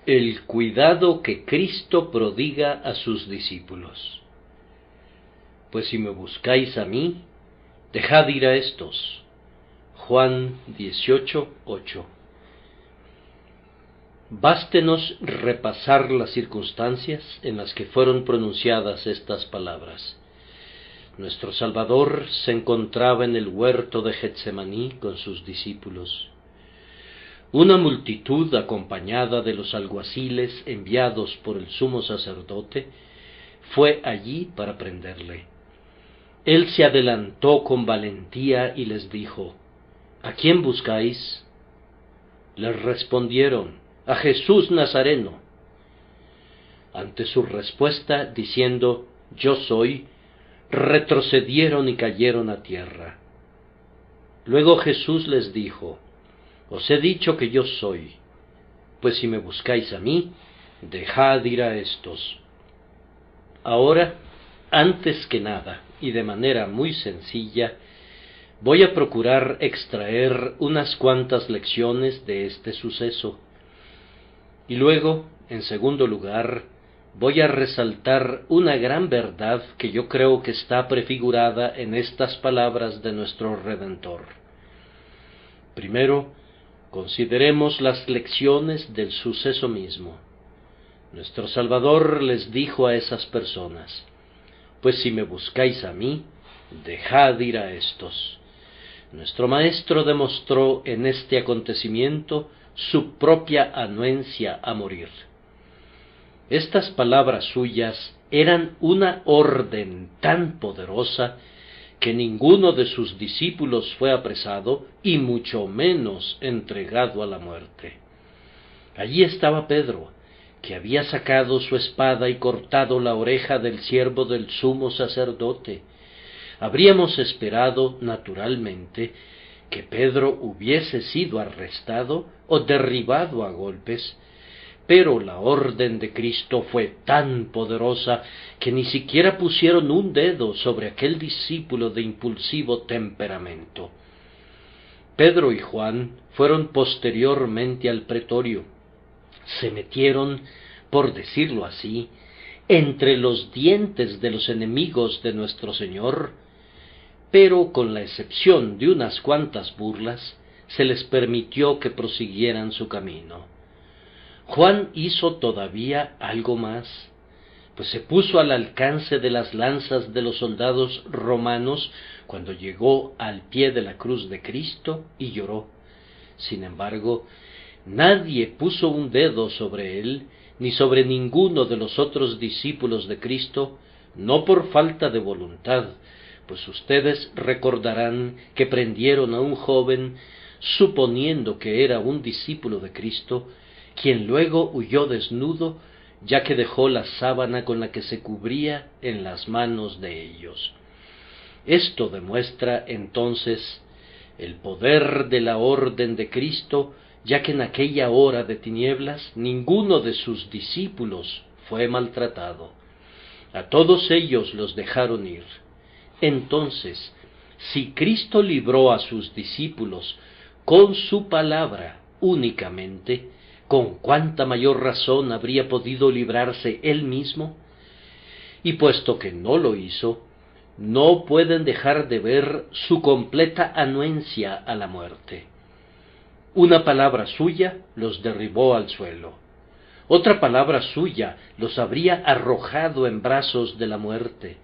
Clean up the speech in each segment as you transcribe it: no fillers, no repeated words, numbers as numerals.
El cuidado que Cristo prodiga a sus discípulos. Pues si me buscáis a mí, dejad ir a estos. Juan 18:8. Bástenos repasar las circunstancias en las que fueron pronunciadas estas palabras. Nuestro Salvador se encontraba en el huerto de Getsemaní con sus discípulos. Una multitud acompañada de los alguaciles enviados por el sumo sacerdote fue allí para prenderle. Él se adelantó con valentía y les dijo: ¿A quién buscáis? Les respondieron: a Jesús Nazareno. Ante su respuesta, diciendo: yo soy, retrocedieron y cayeron a tierra. Luego Jesús les dijo: os he dicho que yo soy, pues si me buscáis a mí, dejad ir a estos. Ahora, antes que nada, y de manera muy sencilla, voy a procurar extraer unas cuantas lecciones de este suceso. Y luego, en segundo lugar, voy a resaltar una gran verdad que yo creo que está prefigurada en estas palabras de nuestro Redentor. Primero, consideremos las lecciones del suceso mismo. Nuestro Salvador les dijo a esas personas: pues si me buscáis a mí, dejad ir a estos. Nuestro Maestro demostró en este acontecimiento su propia anuencia a morir. Estas palabras suyas eran una orden tan poderosa que ninguno de sus discípulos fue apresado y mucho menos entregado a la muerte. Allí estaba Pedro, que había sacado su espada y cortado la oreja del siervo del sumo sacerdote. Habríamos esperado, naturalmente, que Pedro hubiese sido arrestado o derribado a golpes, pero la orden de Cristo fue tan poderosa que ni siquiera pusieron un dedo sobre aquel discípulo de impulsivo temperamento. Pedro y Juan fueron posteriormente al pretorio. Se metieron, por decirlo así, entre los dientes de los enemigos de nuestro Señor, pero con la excepción de unas cuantas burlas, se les permitió que prosiguieran su camino. Juan hizo todavía algo más, pues se puso al alcance de las lanzas de los soldados romanos cuando llegó al pie de la cruz de Cristo y lloró. Sin embargo, nadie puso un dedo sobre él, ni sobre ninguno de los otros discípulos de Cristo, no por falta de voluntad, pues ustedes recordarán que prendieron a un joven suponiendo que era un discípulo de Cristo, quien luego huyó desnudo, ya que dejó la sábana con la que se cubría en las manos de ellos. Esto demuestra entonces el poder de la orden de Cristo, ya que en aquella hora de tinieblas ninguno de sus discípulos fue maltratado. A todos ellos los dejaron ir. Entonces, si Cristo libró a sus discípulos con su palabra únicamente, ¿con cuánta mayor razón habría podido librarse él mismo? Y puesto que no lo hizo, no pueden dejar de ver su completa anuencia a la muerte. Una palabra suya los derribó al suelo. Otra palabra suya los habría arrojado en brazos de la muerte.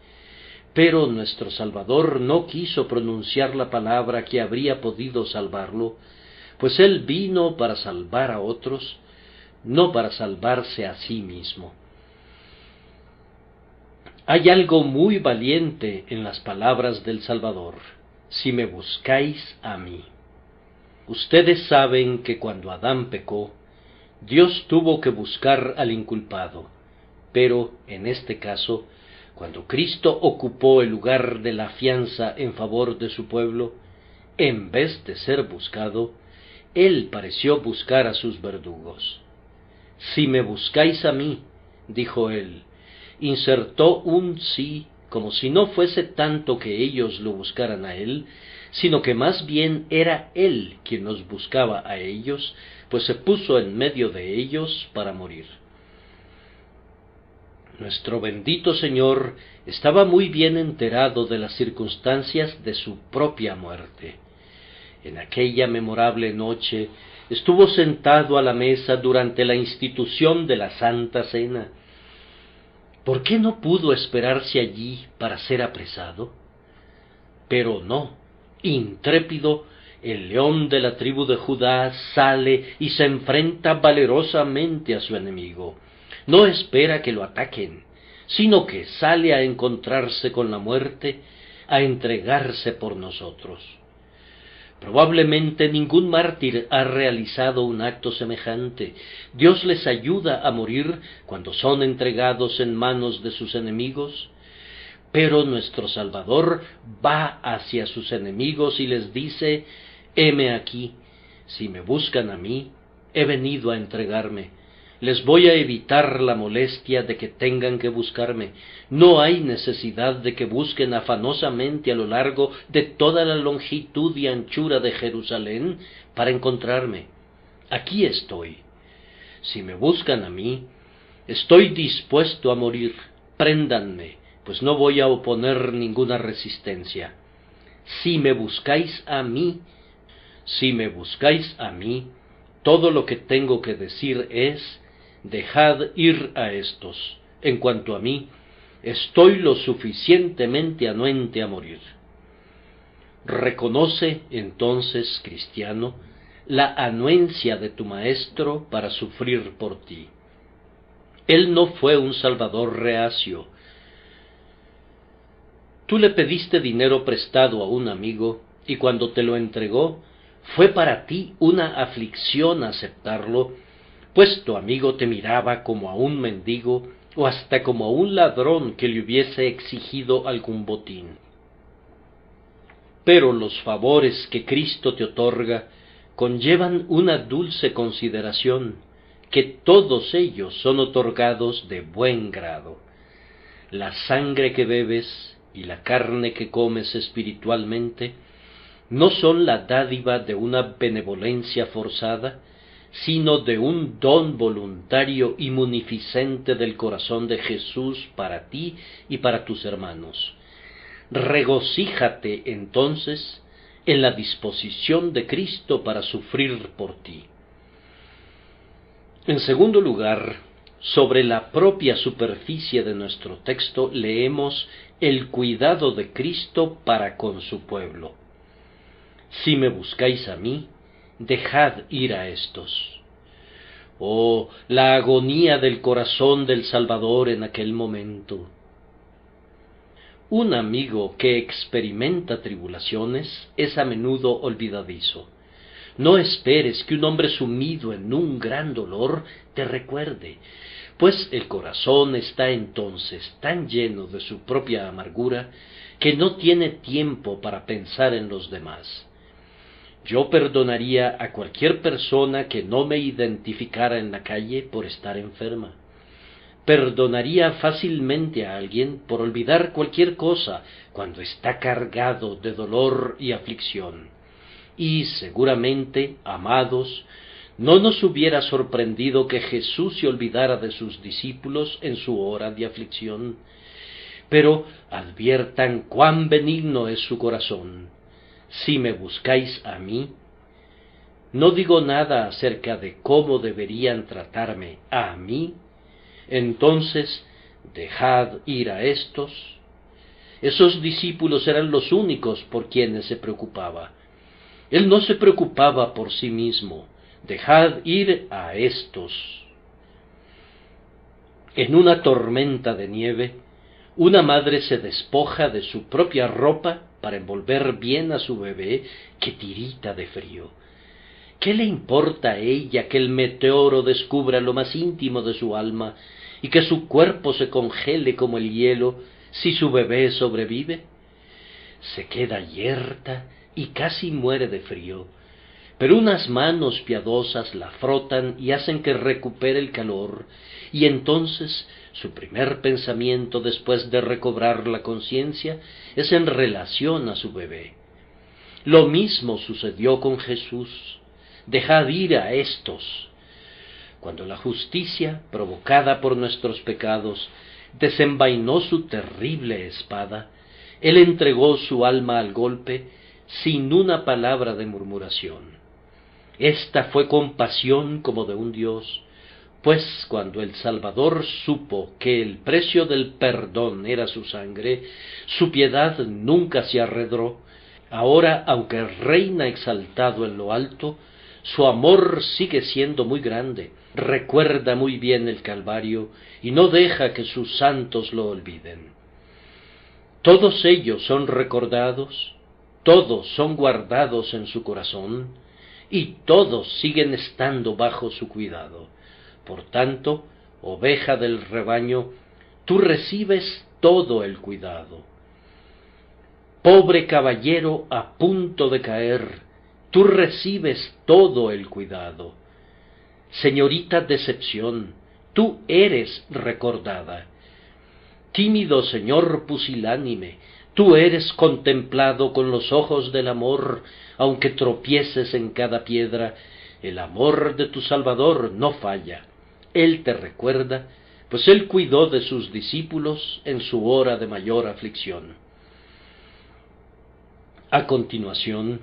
Pero nuestro Salvador no quiso pronunciar la palabra que habría podido salvarlo, pues él vino para salvar a otros, no para salvarse a sí mismo. Hay algo muy valiente en las palabras del Salvador: si me buscáis a mí. Ustedes saben que cuando Adán pecó, Dios tuvo que buscar al inculpado, pero en este caso, cuando Cristo ocupó el lugar de la fianza en favor de su pueblo, en vez de ser buscado, Él pareció buscar a sus verdugos. Si me buscáis a mí, dijo Él, insertó un sí como si no fuese tanto que ellos lo buscaran a Él, sino que más bien era Él quien los buscaba a ellos, pues se puso en medio de ellos para morir. Nuestro bendito Señor estaba muy bien enterado de las circunstancias de su propia muerte. En aquella memorable noche estuvo sentado a la mesa durante la institución de la Santa Cena. ¿Por qué no pudo esperarse allí para ser apresado? Pero no, intrépido, el león de la tribu de Judá sale y se enfrenta valerosamente a su enemigo. No espera que lo ataquen, sino que sale a encontrarse con la muerte, a entregarse por nosotros. Probablemente ningún mártir ha realizado un acto semejante. Dios les ayuda a morir cuando son entregados en manos de sus enemigos, pero nuestro Salvador va hacia sus enemigos y les dice: heme aquí, si me buscan a mí, he venido a entregarme. Les voy a evitar la molestia de que tengan que buscarme. No hay necesidad de que busquen afanosamente a lo largo de toda la longitud y anchura de Jerusalén para encontrarme. Aquí estoy. Si me buscan a mí, estoy dispuesto a morir. Préndanme, pues no voy a oponer ninguna resistencia. Si me buscáis a mí, todo lo que tengo que decir es: dejad ir a estos. En cuanto a mí, estoy lo suficientemente anuente a morir. Reconoce, entonces, cristiano, la anuencia de tu Maestro para sufrir por ti. Él no fue un Salvador reacio. Tú le pediste dinero prestado a un amigo, y cuando te lo entregó, fue para ti una aflicción aceptarlo, pues tu amigo te miraba como a un mendigo o hasta como a un ladrón que le hubiese exigido algún botín. Pero los favores que Cristo te otorga conllevan una dulce consideración, que todos ellos son otorgados de buen grado. La sangre que bebes y la carne que comes espiritualmente no son la dádiva de una benevolencia forzada, sino de un don voluntario y munificente del corazón de Jesús para ti y para tus hermanos. Regocíjate, entonces, en la disposición de Cristo para sufrir por ti. En segundo lugar, sobre la propia superficie de nuestro texto leemos el cuidado de Cristo para con su pueblo. Si me buscáis a mí, dejad ir a estos. Oh, la agonía del corazón del Salvador en aquel momento. Un amigo que experimenta tribulaciones es a menudo olvidadizo. No esperes que un hombre sumido en un gran dolor te recuerde, pues el corazón está entonces tan lleno de su propia amargura que no tiene tiempo para pensar en los demás. Yo perdonaría a cualquier persona que no me identificara en la calle por estar enferma. Perdonaría fácilmente a alguien por olvidar cualquier cosa cuando está cargado de dolor y aflicción. Y seguramente, amados, no nos hubiera sorprendido que Jesús se olvidara de sus discípulos en su hora de aflicción. Pero adviertan cuán benigno es su corazón. Si me buscáis a mí, no digo nada acerca de cómo deberían tratarme a mí, entonces dejad ir a estos. Esos discípulos eran los únicos por quienes se preocupaba. Él no se preocupaba por sí mismo. Dejad ir a estos. En una tormenta de nieve, una madre se despoja de su propia ropa para envolver bien a su bebé que tirita de frío. ¿Qué le importa a ella que el meteoro descubra lo más íntimo de su alma y que su cuerpo se congele como el hielo si su bebé sobrevive? Se queda yerta y casi muere de frío, pero unas manos piadosas la frotan y hacen que recupere el calor, y entonces su primer pensamiento después de recobrar la conciencia es en relación a su bebé. Lo mismo sucedió con Jesús. dejad ir a éstos. Cuando la justicia, provocada por nuestros pecados, desenvainó su terrible espada, él entregó su alma al golpe sin una palabra de murmuración. Esta fue compasión como de un Dios, pues cuando el Salvador supo que el precio del perdón era su sangre, su piedad nunca se arredró. Ahora, aunque reina exaltado en lo alto, su amor sigue siendo muy grande, recuerda muy bien el Calvario y no deja que sus santos lo olviden. Todos ellos son recordados, todos son guardados en su corazón, y todos siguen estando bajo su cuidado. Por tanto, oveja del rebaño, tú recibes todo el cuidado. Pobre caballero a punto de caer, tú recibes todo el cuidado. Señorita decepción, tú eres recordada. Tímido señor pusilánime, tú eres contemplado con los ojos del amor, aunque tropieces en cada piedra, el amor de tu Salvador no falla. Él te recuerda, pues él cuidó de sus discípulos en su hora de mayor aflicción. A continuación,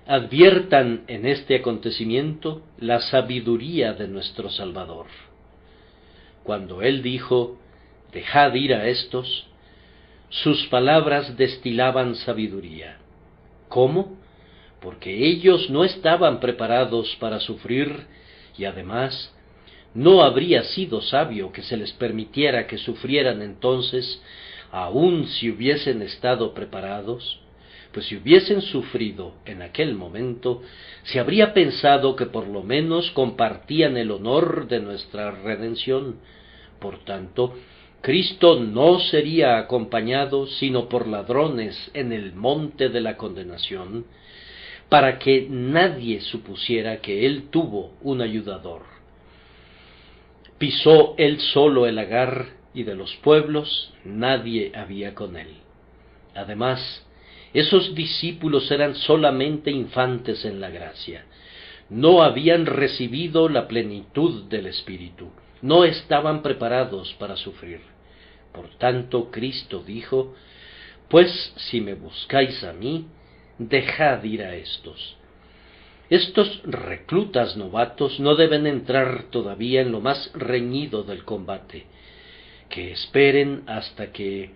adviertan en este acontecimiento la sabiduría de nuestro Salvador. Cuando él dijo, dejad ir a éstos, sus palabras destilaban sabiduría. ¿Cómo? Porque ellos no estaban preparados para sufrir, y además, no habría sido sabio que se les permitiera que sufrieran entonces, aun si hubiesen estado preparados, pues si hubiesen sufrido en aquel momento, se habría pensado que por lo menos compartían el honor de nuestra redención. Por tanto, Cristo no sería acompañado sino por ladrones en el monte de la condenación, para que nadie supusiera que él tuvo un ayudador. Pisó él solo el lagar, y de los pueblos nadie había con él. Además, esos discípulos eran solamente infantes en la gracia, no habían recibido la plenitud del Espíritu, no estaban preparados para sufrir. Por tanto, Cristo dijo, pues si me buscáis a mí, dejad ir a éstos. Estos reclutas novatos no deben entrar todavía en lo más reñido del combate, que esperen hasta que,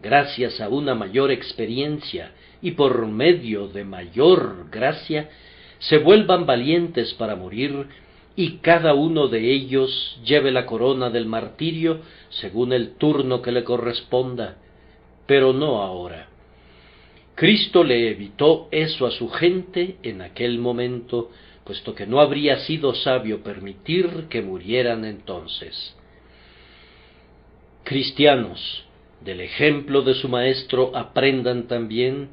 gracias a una mayor experiencia y por medio de mayor gracia, se vuelvan valientes para morir, y cada uno de ellos lleve la corona del martirio según el turno que le corresponda, pero no ahora. Cristo le evitó eso a su gente en aquel momento, puesto que no habría sido sabio permitir que murieran entonces. Cristianos, del ejemplo de su Maestro aprendan también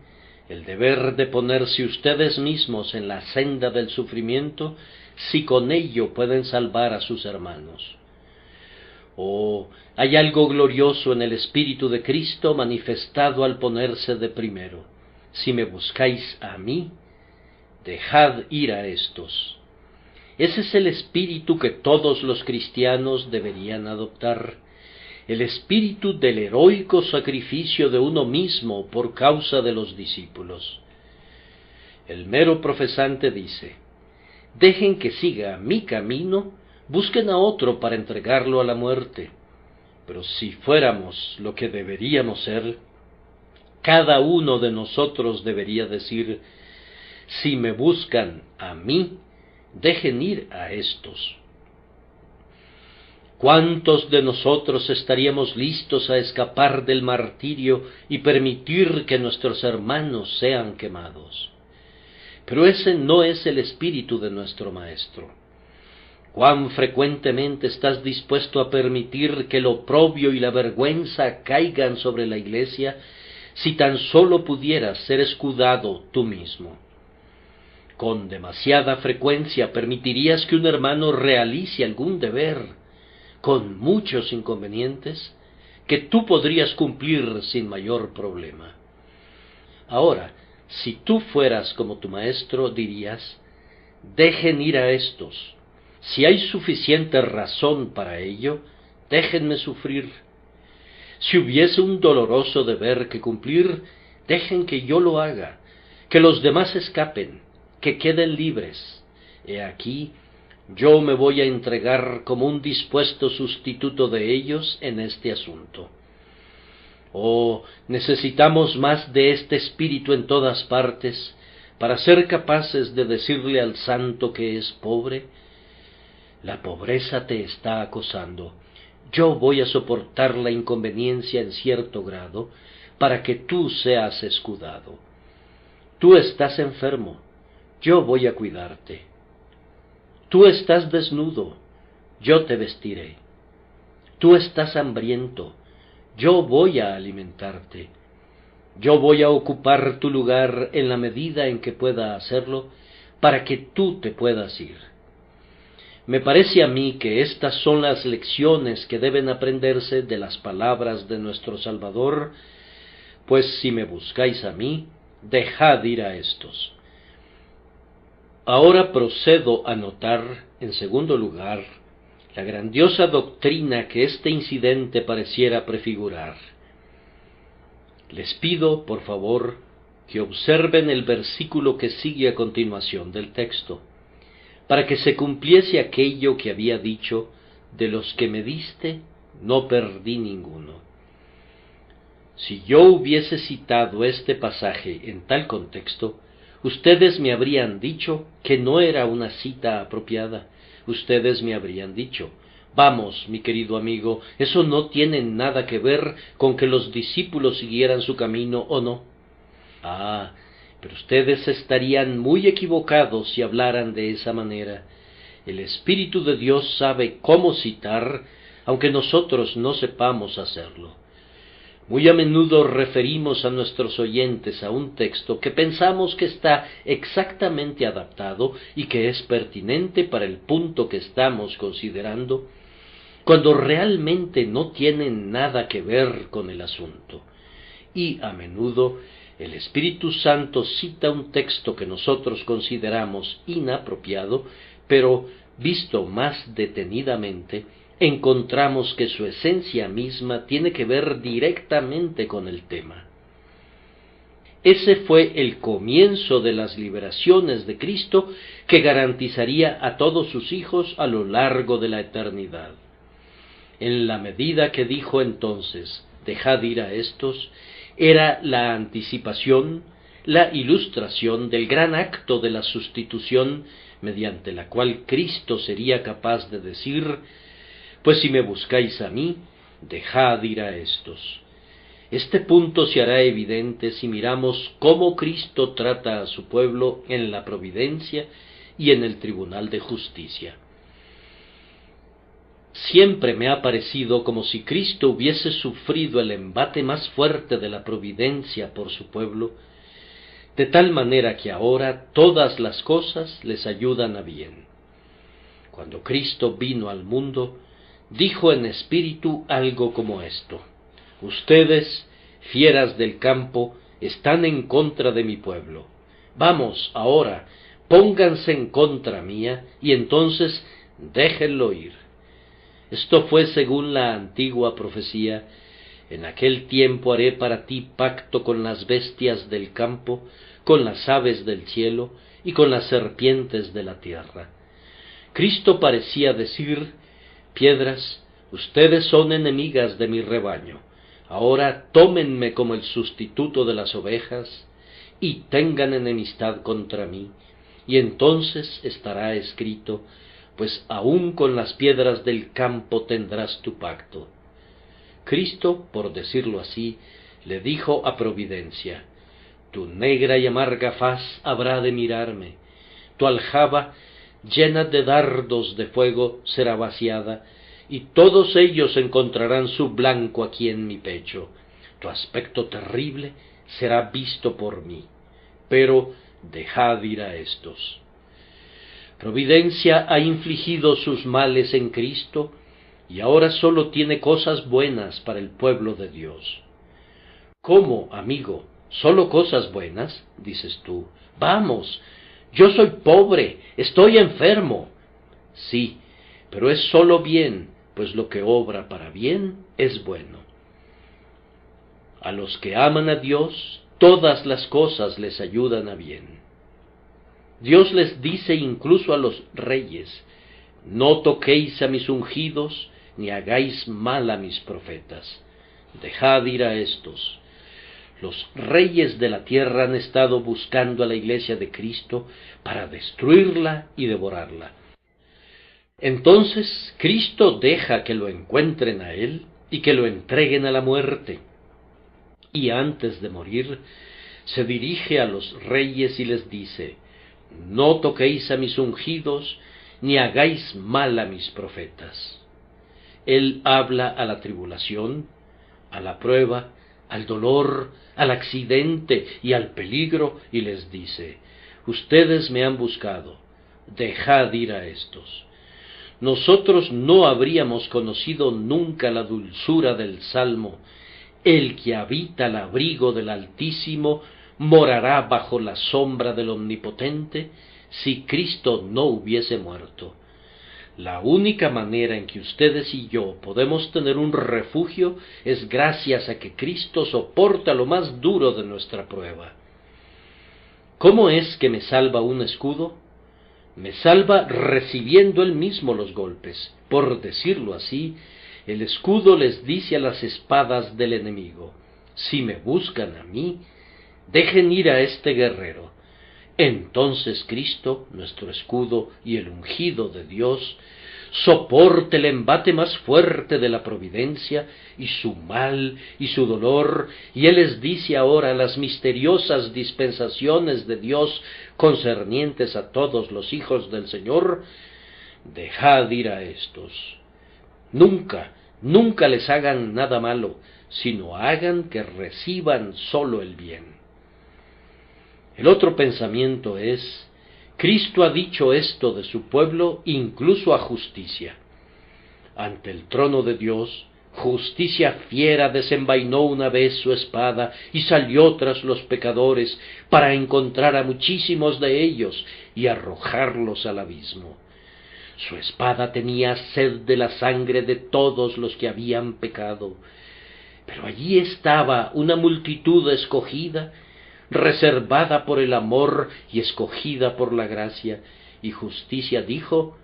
el deber de ponerse ustedes mismos en la senda del sufrimiento, si con ello pueden salvar a sus hermanos. Hay algo glorioso en el Espíritu de Cristo manifestado al ponerse de primero. Si me buscáis a mí, dejad ir a éstos. Ese es el espíritu que todos los cristianos deberían adoptar, el espíritu del heroico sacrificio de uno mismo por causa de los discípulos. El mero profesante dice, dejen que siga mi camino, busquen a otro para entregarlo a la muerte. Pero si fuéramos lo que deberíamos ser, cada uno de nosotros debería decir, si me buscan a mí, dejen ir a éstos. ¿Cuántos de nosotros estaríamos listos a escapar del martirio y permitir que nuestros hermanos sean quemados? Pero ese no es el espíritu de nuestro Maestro. ¿Cuán frecuentemente estás dispuesto a permitir que el oprobio y la vergüenza caigan sobre la Iglesia, si tan solo pudieras ser escudado tú mismo? Con demasiada frecuencia permitirías que un hermano realice algún deber, con muchos inconvenientes, que tú podrías cumplir sin mayor problema. Ahora, si tú fueras como tu Maestro, dirías, dejen ir a éstos. Si hay suficiente razón para ello, déjenme sufrir. Si hubiese un doloroso deber que cumplir, dejen que yo lo haga, que los demás escapen, que queden libres. He aquí, yo me voy a entregar como un dispuesto sustituto de ellos en este asunto. Oh, necesitamos más de este espíritu en todas partes, para ser capaces de decirle al santo que es pobre: la pobreza te está acosando, yo voy a soportar la inconveniencia en cierto grado, para que tú seas escudado. Tú estás enfermo, yo voy a cuidarte. Tú estás desnudo, yo te vestiré. Tú estás hambriento, yo voy a alimentarte. Yo voy a ocupar tu lugar en la medida en que pueda hacerlo, para que tú te puedas ir. Me parece a mí que estas son las lecciones que deben aprenderse de las palabras de nuestro Salvador: pues si me buscáis a mí, dejad ir a éstos. Ahora procedo a notar, en segundo lugar, la grandiosa doctrina que este incidente pareciera prefigurar. Les pido, por favor, que observen el versículo que sigue a continuación del texto, para que se cumpliese aquello que había dicho: de los que me diste, no perdí ninguno. Si yo hubiese citado este pasaje en tal contexto, ustedes me habrían dicho que no era una cita apropiada. Ustedes me habrían dicho: vamos, mi querido amigo, eso no tiene nada que ver con que los discípulos siguieran su camino o no. Pero ustedes estarían muy equivocados si hablaran de esa manera. El Espíritu de Dios sabe cómo citar, aunque nosotros no sepamos hacerlo. Muy a menudo referimos a nuestros oyentes a un texto que pensamos que está exactamente adaptado y que es pertinente para el punto que estamos considerando, cuando realmente no tiene nada que ver con el asunto. Y a menudo el Espíritu Santo cita un texto que nosotros consideramos inapropiado, pero visto más detenidamente, encontramos que su esencia misma tiene que ver directamente con el tema. Ese fue el comienzo de las liberaciones de Cristo que garantizaría a todos sus hijos a lo largo de la eternidad. En la medida que dijo entonces: dejad ir a éstos, era la anticipación, la ilustración del gran acto de la sustitución, mediante la cual Cristo sería capaz de decir: pues si me buscáis a mí, dejad ir a éstos. Este punto se hará evidente si miramos cómo Cristo trata a su pueblo en la providencia y en el tribunal de justicia. Siempre me ha parecido como si Cristo hubiese sufrido el embate más fuerte de la providencia por su pueblo, de tal manera que ahora todas las cosas les ayudan a bien. Cuando Cristo vino al mundo, dijo en espíritu algo como esto: ustedes, fieras del campo, están en contra de mi pueblo. Vamos, ahora, pónganse en contra mía, y entonces déjenlo ir. Esto fue según la antigua profecía: en aquel tiempo haré para ti pacto con las bestias del campo, con las aves del cielo y con las serpientes de la tierra. Cristo parecía decir: piedras, ustedes son enemigas de mi rebaño, ahora tómenme como el sustituto de las ovejas y tengan enemistad contra mí, y entonces estará escrito: pues aún con las piedras del campo tendrás tu pacto. Cristo, por decirlo así, le dijo a Providencia: tu negra y amarga faz habrá de mirarme, tu aljaba llena de dardos de fuego será vaciada, y todos ellos encontrarán su blanco aquí en mi pecho. Tu aspecto terrible será visto por mí, pero dejad ir a éstos. Providencia ha infligido sus males en Cristo, y ahora sólo tiene cosas buenas para el pueblo de Dios. ¿Cómo, amigo? ¿Sólo cosas buenas?, dices tú. Vamos, Yo soy pobre, estoy enfermo. Sí, pero es solo bien, pues lo que obra para bien es bueno. A los que aman a Dios, todas las cosas les ayudan a bien. Dios les dice incluso a los reyes: no toquéis a mis ungidos, ni hagáis mal a mis profetas. Dejad ir a estos. Los reyes de la tierra han estado buscando a la iglesia de Cristo para destruirla y devorarla. Entonces Cristo deja que lo encuentren a él y que lo entreguen a la muerte. Y antes de morir, se dirige a los reyes y les dice: no toquéis a mis ungidos, ni hagáis mal a mis profetas. Él habla a la tribulación, a la prueba, al dolor, al accidente y al peligro, y les dice: ustedes me han buscado, dejad ir a estos. Nosotros no habríamos conocido nunca la dulzura del Salmo: el que habita al abrigo del Altísimo morará bajo la sombra del Omnipotente, si Cristo no hubiese muerto. La única manera en que ustedes y yo podemos tener un refugio es gracias a que Cristo soporta lo más duro de nuestra prueba. ¿Cómo es que me salva un escudo? Me salva recibiendo él mismo los golpes. Por decirlo así, el escudo les dice a las espadas del enemigo: si me buscan a mí, dejen ir a este guerrero. Entonces Cristo, nuestro escudo y el ungido de Dios, soporte el embate más fuerte de la providencia y su mal y su dolor, y Él les dice ahora las misteriosas dispensaciones de Dios concernientes a todos los hijos del Señor: dejad ir a estos. Nunca, nunca les hagan nada malo, sino hagan que reciban solo el bien. El otro pensamiento es: Cristo ha dicho esto de su pueblo incluso a Justicia. Ante el trono de Dios, Justicia fiera desenvainó una vez su espada y salió tras los pecadores para encontrar a muchísimos de ellos y arrojarlos al abismo. Su espada tenía sed de la sangre de todos los que habían pecado, pero allí estaba una multitud escogida, reservada por el amor y escogida por la gracia, y Justicia dijo: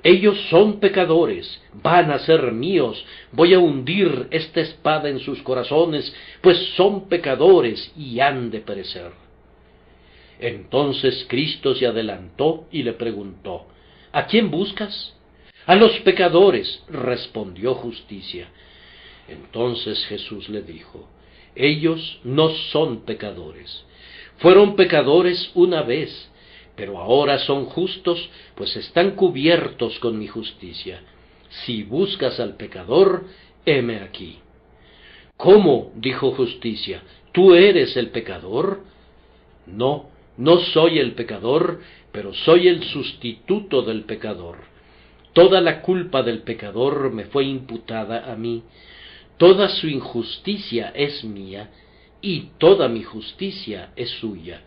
ellos son pecadores, van a ser míos, voy a hundir esta espada en sus corazones, pues son pecadores y han de perecer. Entonces Cristo se adelantó y le preguntó: ¿a quién buscas? A los pecadores, respondió Justicia. Entonces Jesús le dijo: ellos no son pecadores. Fueron pecadores una vez, pero ahora son justos, pues están cubiertos con mi justicia. Si buscas al pecador, heme aquí. ¿Cómo? Dijo Justicia, ¿tú eres el pecador? No, no soy el pecador, pero soy el sustituto del pecador. Toda la culpa del pecador me fue imputada a mí. Toda su injusticia es mía, y toda mi justicia es suya.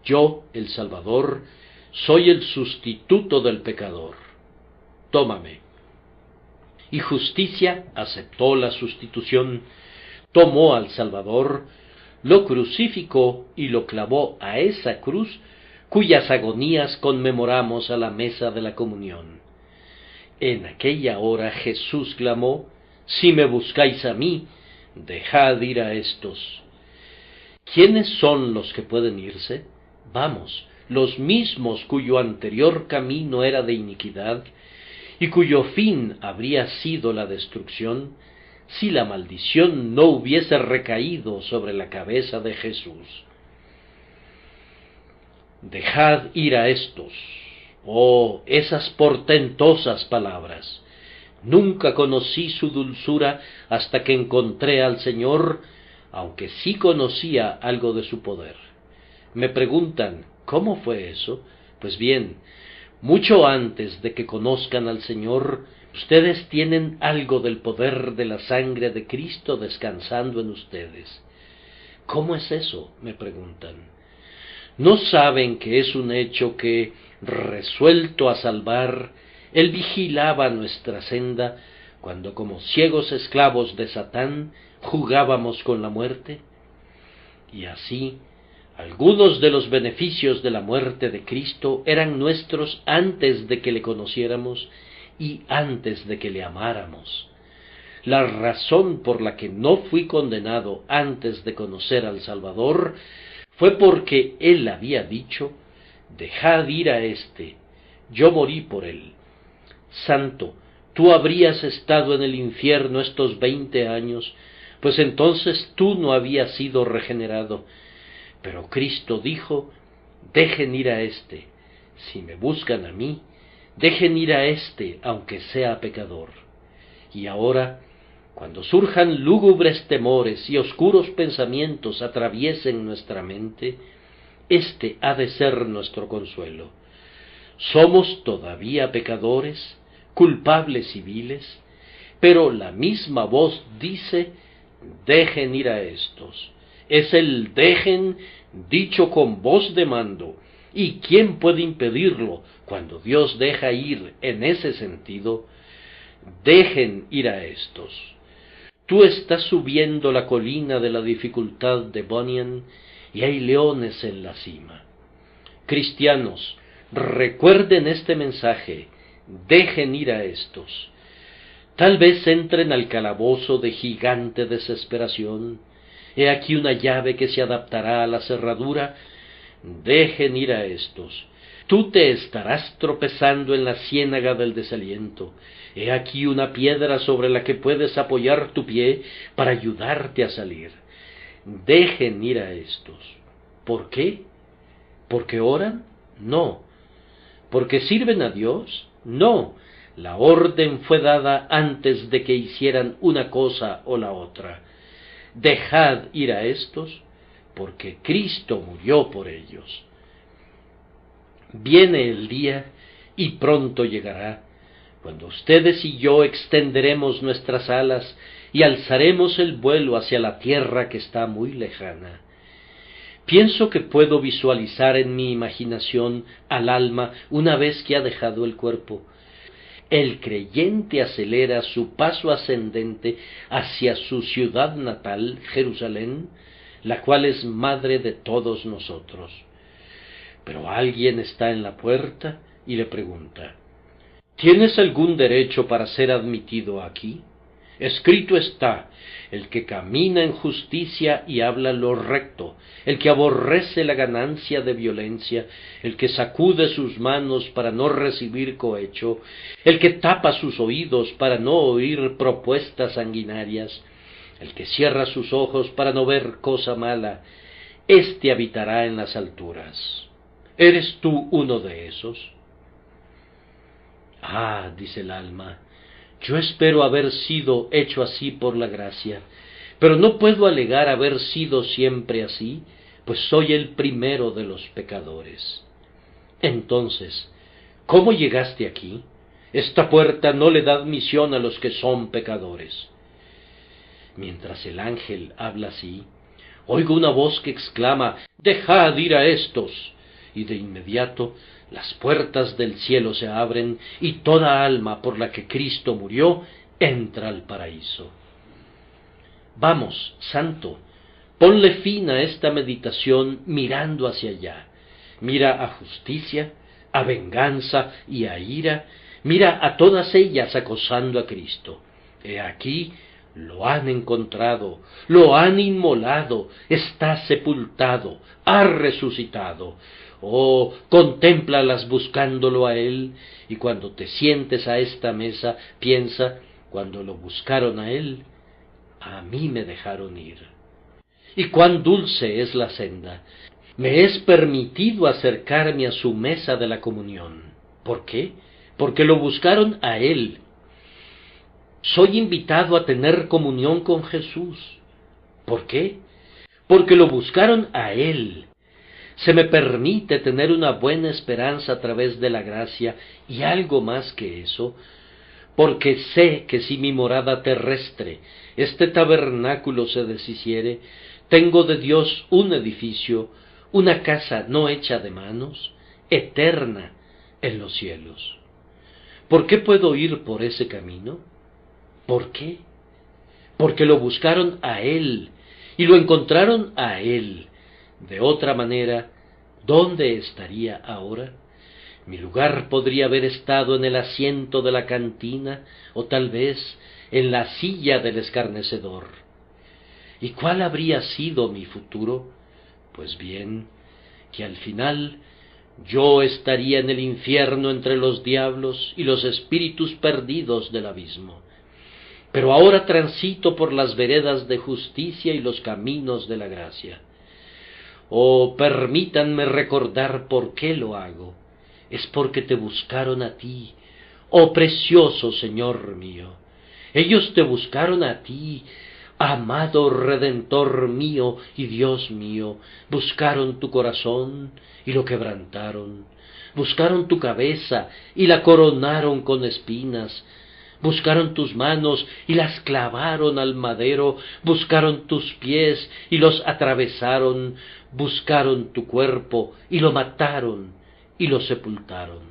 Yo, el Salvador, soy el sustituto del pecador. Tómame. Y Justicia aceptó la sustitución, tomó al Salvador, lo crucificó y lo clavó a esa cruz cuyas agonías conmemoramos a la mesa de la comunión. En aquella hora Jesús clamó: si me buscáis a mí, dejad ir a estos. ¿Quiénes son los que pueden irse? Vamos, los mismos cuyo anterior camino era de iniquidad, y cuyo fin habría sido la destrucción, si la maldición no hubiese recaído sobre la cabeza de Jesús. Dejad ir a estos. Oh, esas portentosas palabras. Nunca conocí su dulzura hasta que encontré al Señor, aunque sí conocía algo de su poder. Me preguntan: ¿cómo fue eso? Pues bien, mucho antes de que conozcan al Señor, ustedes tienen algo del poder de la sangre de Cristo descansando en ustedes. ¿Cómo es eso?, me preguntan. ¿No saben que es un hecho que, resuelto a salvar, Él vigilaba nuestra senda, cuando como ciegos esclavos de Satán jugábamos con la muerte? Y así, algunos de los beneficios de la muerte de Cristo eran nuestros antes de que le conociéramos y antes de que le amáramos. La razón por la que no fui condenado antes de conocer al Salvador fue porque Él había dicho: dejad ir a éste, yo morí por él. Santo, tú habrías estado en el infierno estos 20 años, pues entonces tú no habías sido regenerado. Pero Cristo dijo: dejen ir a éste, si me buscan a mí, dejen ir a éste, aunque sea pecador. Y ahora, cuando surjan lúgubres temores y oscuros pensamientos atraviesen nuestra mente, este ha de ser nuestro consuelo. Somos todavía pecadores, culpables y viles, pero la misma voz dice: dejen ir a estos. Es el dejen dicho con voz de mando, y ¿quién puede impedirlo cuando Dios deja ir en ese sentido? Dejen ir a estos. Tú estás subiendo la colina de la dificultad de Bunyan y hay leones en la cima. Cristianos, recuerden este mensaje: dejen ir a estos. Tal vez entren al calabozo de gigante desesperación. He aquí una llave que se adaptará a la cerradura. Dejen ir a estos. Tú te estarás tropezando en la ciénaga del desaliento. He aquí una piedra sobre la que puedes apoyar tu pie para ayudarte a salir. Dejen ir a estos. ¿Por qué? ¿Porque oran? No. ¿Porque sirven a Dios? No. La orden fue dada antes de que hicieran una cosa o la otra. Dejad ir a estos, porque Cristo murió por ellos. Viene el día, y pronto llegará, cuando ustedes y yo extenderemos nuestras alas y alzaremos el vuelo hacia la tierra que está muy lejana. Pienso que puedo visualizar en mi imaginación al alma una vez que ha dejado el cuerpo. El creyente acelera su paso ascendente hacia su ciudad natal, Jerusalén, la cual es madre de todos nosotros. Pero alguien está en la puerta y le pregunta: ¿tienes algún derecho para ser admitido aquí? Escrito está: el que camina en justicia y habla lo recto, el que aborrece la ganancia de violencia, el que sacude sus manos para no recibir cohecho, el que tapa sus oídos para no oír propuestas sanguinarias, el que cierra sus ojos para no ver cosa mala, éste habitará en las alturas. ¿Eres tú uno de esos? Ah, dice el alma, yo espero haber sido hecho así por la gracia, pero no puedo alegar haber sido siempre así, pues soy el primero de los pecadores. Entonces, ¿cómo llegaste aquí? Esta puerta no le da admisión a los que son pecadores. Mientras el ángel habla así, oigo una voz que exclama: dejad ir a estos. Y de inmediato las puertas del cielo se abren y toda alma por la que Cristo murió entra al paraíso. Vamos, santo, ponle fin a esta meditación mirando hacia allá. Mira a justicia, a venganza y a ira, mira a todas ellas acosando a Cristo. He aquí, lo han encontrado, lo han inmolado, está sepultado, ha resucitado. Oh, contémplalas buscándolo a Él, y cuando te sientes a esta mesa, piensa: cuando lo buscaron a Él, a mí me dejaron ir. Y cuán dulce es la senda. Me es permitido acercarme a su mesa de la comunión. ¿Por qué? Porque lo buscaron a Él. Soy invitado a tener comunión con Jesús. ¿Por qué? Porque lo buscaron a Él. Se me permite tener una buena esperanza a través de la gracia y algo más que eso, porque sé que si mi morada terrestre, este tabernáculo, se deshiciere, tengo de Dios un edificio, una casa no hecha de manos, eterna en los cielos. ¿Por qué puedo ir por ese camino? ¿Por qué? Porque lo buscaron a Él y lo encontraron a Él. De otra manera, ¿dónde estaría ahora? Mi lugar podría haber estado en el asiento de la cantina o tal vez en la silla del escarnecedor. ¿Y cuál habría sido mi futuro? Pues bien, que al final yo estaría en el infierno entre los diablos y los espíritus perdidos del abismo. Pero ahora transito por las veredas de justicia y los caminos de la gracia. Oh, permítanme recordar por qué lo hago. Es porque te buscaron a ti, oh precioso Señor mío. Ellos te buscaron a ti, amado Redentor mío y Dios mío. Buscaron tu corazón y lo quebrantaron. Buscaron tu cabeza y la coronaron con espinas. Buscaron tus manos y las clavaron al madero, buscaron tus pies y los atravesaron, buscaron tu cuerpo y lo mataron y lo sepultaron.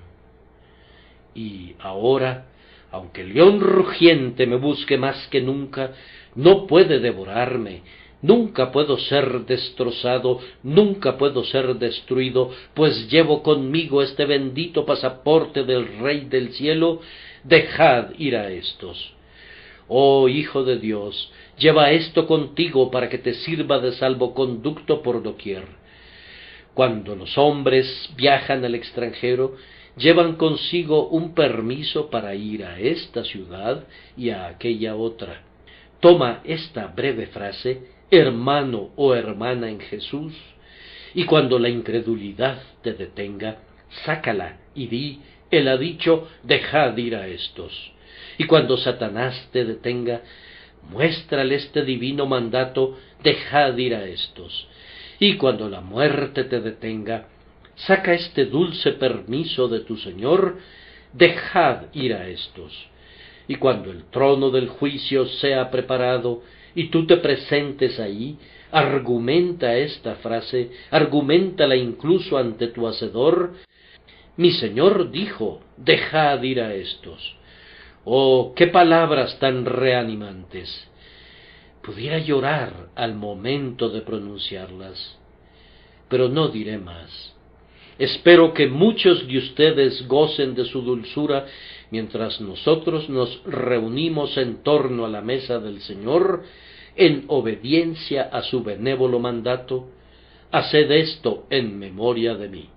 Y ahora, aunque el león rugiente me busque más que nunca, no puede devorarme, nunca puedo ser destrozado, nunca puedo ser destruido, pues llevo conmigo este bendito pasaporte del Rey del cielo. Dejad ir a éstos. Oh Hijo de Dios, lleva esto contigo para que te sirva de salvoconducto por doquier. Cuando los hombres viajan al extranjero, llevan consigo un permiso para ir a esta ciudad y a aquella otra. Toma esta breve frase, hermano o hermana en Jesús, y cuando la incredulidad te detenga, sácala y di: Él ha dicho, dejad ir a éstos. Y cuando Satanás te detenga, muéstrale este divino mandato, dejad ir a éstos. Y cuando la muerte te detenga, saca este dulce permiso de tu Señor, dejad ir a éstos. Y cuando el trono del juicio sea preparado y tú te presentes ahí, argumenta esta frase, arguméntala incluso ante tu Hacedor: mi Señor dijo, dejad ir a éstos. Oh, qué palabras tan reanimantes. Pudiera llorar al momento de pronunciarlas, pero no diré más. Espero que muchos de ustedes gocen de su dulzura mientras nosotros nos reunimos en torno a la mesa del Señor en obediencia a su benévolo mandato: haced esto en memoria de mí.